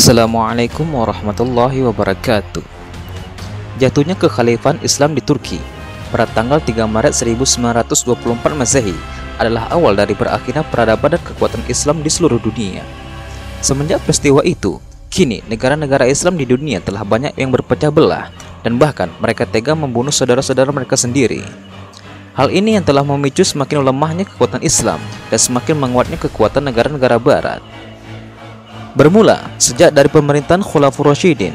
Assalamualaikum warahmatullahi wabarakatuh. Jatuhnya kekhalifahan Islam di Turki pada tanggal 3 Maret 1924 Masehi adalah awal dari berakhirnya peradaban dan kekuatan Islam di seluruh dunia. Semenjak peristiwa itu, kini negara-negara Islam di dunia telah banyak yang berpecah belah dan bahkan mereka tega membunuh saudara-saudara mereka sendiri. Hal ini yang telah memicu semakin lemahnya kekuatan Islam dan semakin menguatnya kekuatan negara-negara barat. Bermula sejak dari pemerintahan Khulafaur Rasyidin,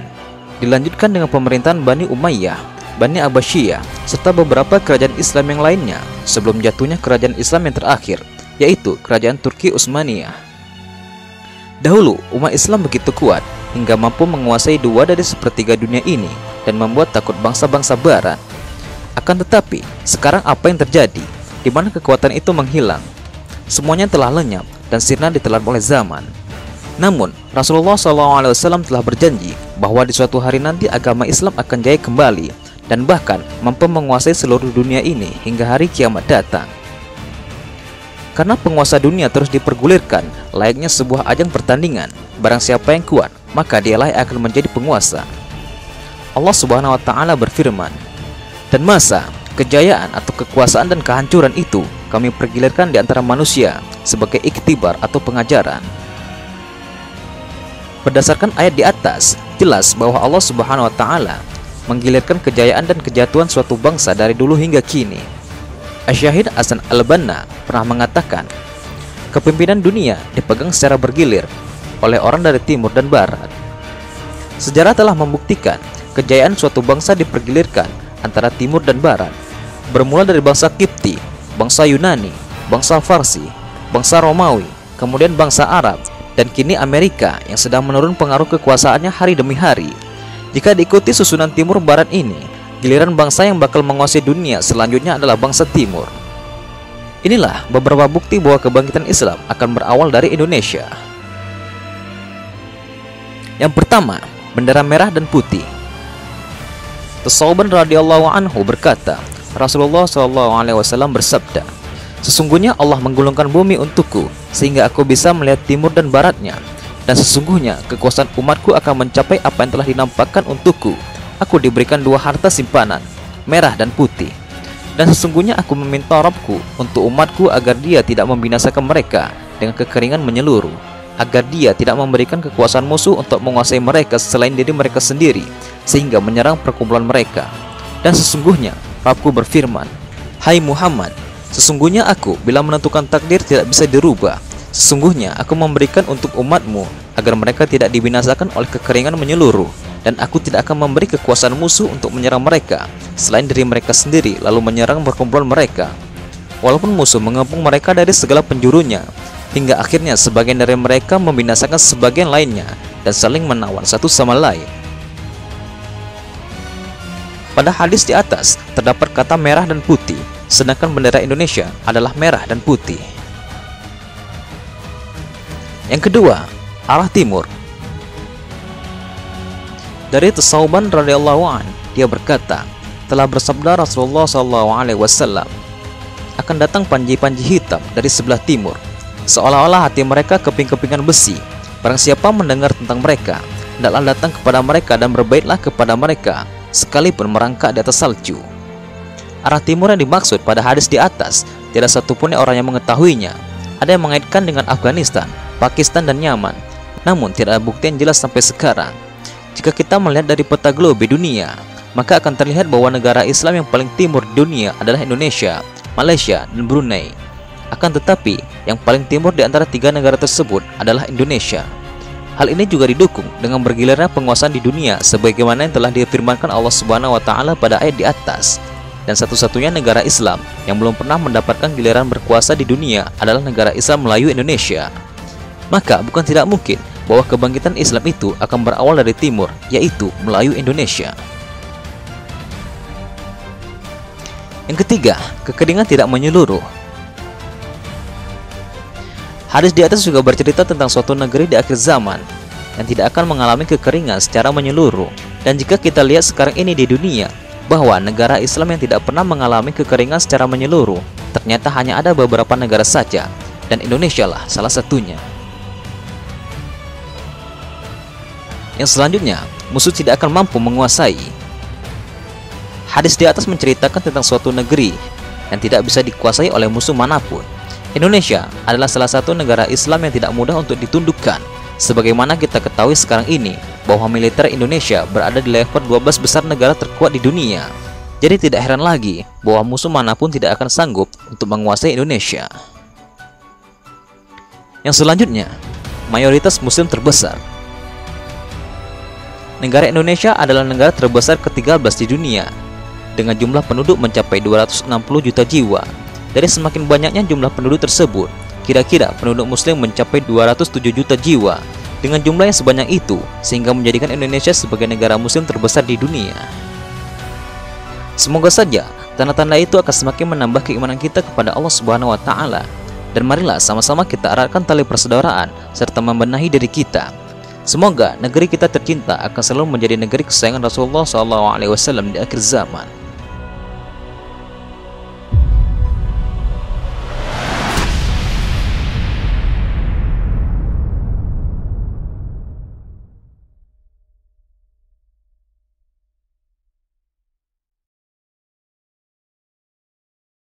dilanjutkan dengan pemerintahan Bani Umayyah, Bani Abbasiyah, serta beberapa kerajaan Islam yang lainnya sebelum jatuhnya kerajaan Islam yang terakhir, yaitu kerajaan Turki Utsmaniyah. Dahulu, umat Islam begitu kuat hingga mampu menguasai 2 dari sepertiga dunia ini dan membuat takut bangsa-bangsa barat. Akan tetapi, sekarang apa yang terjadi? Di mana kekuatan itu menghilang? Semuanya telah lenyap dan sirna ditelan oleh zaman. Namun, Rasulullah SAW telah berjanji bahwa di suatu hari nanti agama Islam akan jaya kembali dan bahkan mampu menguasai seluruh dunia ini hingga hari kiamat datang. Karena penguasa dunia terus dipergulirkan layaknya sebuah ajang pertandingan, barang siapa yang kuat, maka dialah yang akan menjadi penguasa. Allah Subhanahu wa Ta'ala berfirman, "Dan masa, kejayaan atau kekuasaan dan kehancuran itu kami pergilirkan di antara manusia sebagai iktibar atau pengajaran." Berdasarkan ayat di atas, jelas bahwa Allah Subhanahu wa Ta'ala menggilirkan kejayaan dan kejatuhan suatu bangsa dari dulu hingga kini. Asy-Syahid Hasan Al-Banna pernah mengatakan, kepemimpinan dunia dipegang secara bergilir oleh orang dari timur dan barat. Sejarah telah membuktikan kejayaan suatu bangsa dipergilirkan antara timur dan barat, bermula dari bangsa Kipti, bangsa Yunani, bangsa Farsi, bangsa Romawi, kemudian bangsa Arab, dan kini Amerika yang sedang menurun pengaruh kekuasaannya hari demi hari. Jika diikuti susunan timur barat ini, giliran bangsa yang bakal menguasai dunia selanjutnya adalah bangsa timur. Inilah beberapa bukti bahwa kebangkitan Islam akan berawal dari Indonesia. Yang pertama, bendera merah dan putih. Tsauban radhiyallahu anhu berkata, Rasulullah SAW bersabda, "Sesungguhnya Allah menggulungkan bumi untukku sehingga aku bisa melihat timur dan baratnya, dan sesungguhnya kekuasaan umatku akan mencapai apa yang telah dinampakkan untukku. Aku diberikan 2 harta simpanan, merah dan putih. Dan sesungguhnya aku meminta Rabbku untuk umatku agar dia tidak membinasakan mereka dengan kekeringan menyeluruh, agar dia tidak memberikan kekuasaan musuh untuk menguasai mereka selain diri mereka sendiri sehingga menyerang perkumpulan mereka. Dan sesungguhnya Rabbku berfirman, Hai Muhammad, sesungguhnya aku bila menentukan takdir tidak bisa dirubah. Sesungguhnya aku memberikan untuk umatmu agar mereka tidak dibinasakan oleh kekeringan menyeluruh, dan aku tidak akan memberi kekuasaan musuh untuk menyerang mereka selain diri mereka sendiri lalu menyerang perkumpulan mereka, walaupun musuh mengepung mereka dari segala penjurunya, hingga akhirnya sebagian dari mereka membinasakan sebagian lainnya dan saling menawan satu sama lain." Pada hadis di atas terdapat kata merah dan putih, sedangkan bendera Indonesia adalah merah dan putih. Yang kedua, arah timur. Dari Tsauban radhiyallahu an, dia berkata, telah bersabda Rasulullah SAW, akan datang panji-panji hitam dari sebelah timur, seolah-olah hati mereka keping-kepingan besi. Barang siapa mendengar tentang mereka, hendaklah datang kepada mereka dan berbaitlah kepada mereka, sekalipun merangkak di atas salju. Arah timur yang dimaksud pada hadis di atas tidak satupun orang yang mengetahuinya. Ada yang mengaitkan dengan Afghanistan, Pakistan, dan Yaman, namun tidak ada bukti yang jelas sampai sekarang. Jika kita melihat dari peta globe dunia, maka akan terlihat bahwa negara Islam yang paling timur di dunia adalah Indonesia, Malaysia, dan Brunei. Akan tetapi, yang paling timur di antara 3 negara tersebut adalah Indonesia. Hal ini juga didukung dengan bergilirnya penguasaan di dunia sebagaimana yang telah difirmankan Allah Subhanahu wa Ta'ala pada ayat di atas. Dan satu-satunya negara Islam yang belum pernah mendapatkan giliran berkuasa di dunia adalah negara Islam Melayu Indonesia. Maka bukan tidak mungkin bahwa kebangkitan Islam itu akan berawal dari timur, yaitu Melayu Indonesia. Yang ketiga, kekeringan tidak menyeluruh. Hadis di atas juga bercerita tentang suatu negeri di akhir zaman yang tidak akan mengalami kekeringan secara menyeluruh. Dan jika kita lihat sekarang ini di dunia, bahwa negara Islam yang tidak pernah mengalami kekeringan secara menyeluruh ternyata hanya ada beberapa negara saja, dan Indonesia lah salah satunya. Yang selanjutnya, musuh tidak akan mampu menguasai. Hadis di atas menceritakan tentang suatu negeri yang tidak bisa dikuasai oleh musuh manapun. Indonesia adalah salah satu negara Islam yang tidak mudah untuk ditundukkan. Sebagaimana kita ketahui sekarang ini, bahwa militer Indonesia berada di level 12 besar negara terkuat di dunia. Jadi tidak heran lagi bahwa musuh manapun tidak akan sanggup untuk menguasai Indonesia. Yang selanjutnya, mayoritas muslim terbesar. Negara Indonesia adalah negara terbesar ke-13 di dunia, dengan jumlah penduduk mencapai 260 juta jiwa. Dari semakin banyaknya jumlah penduduk tersebut, kira-kira penduduk muslim mencapai 207 juta jiwa. Dengan jumlah yang sebanyak itu, sehingga menjadikan Indonesia sebagai negara muslim terbesar di dunia. Semoga saja tanda-tanda itu akan semakin menambah keimanan kita kepada Allah Subhanahu wa Ta'ala. Dan marilah sama-sama kita eratkan tali persaudaraan serta membenahi diri kita. Semoga negeri kita tercinta akan selalu menjadi negeri kesayangan Rasulullah SAW di akhir zaman.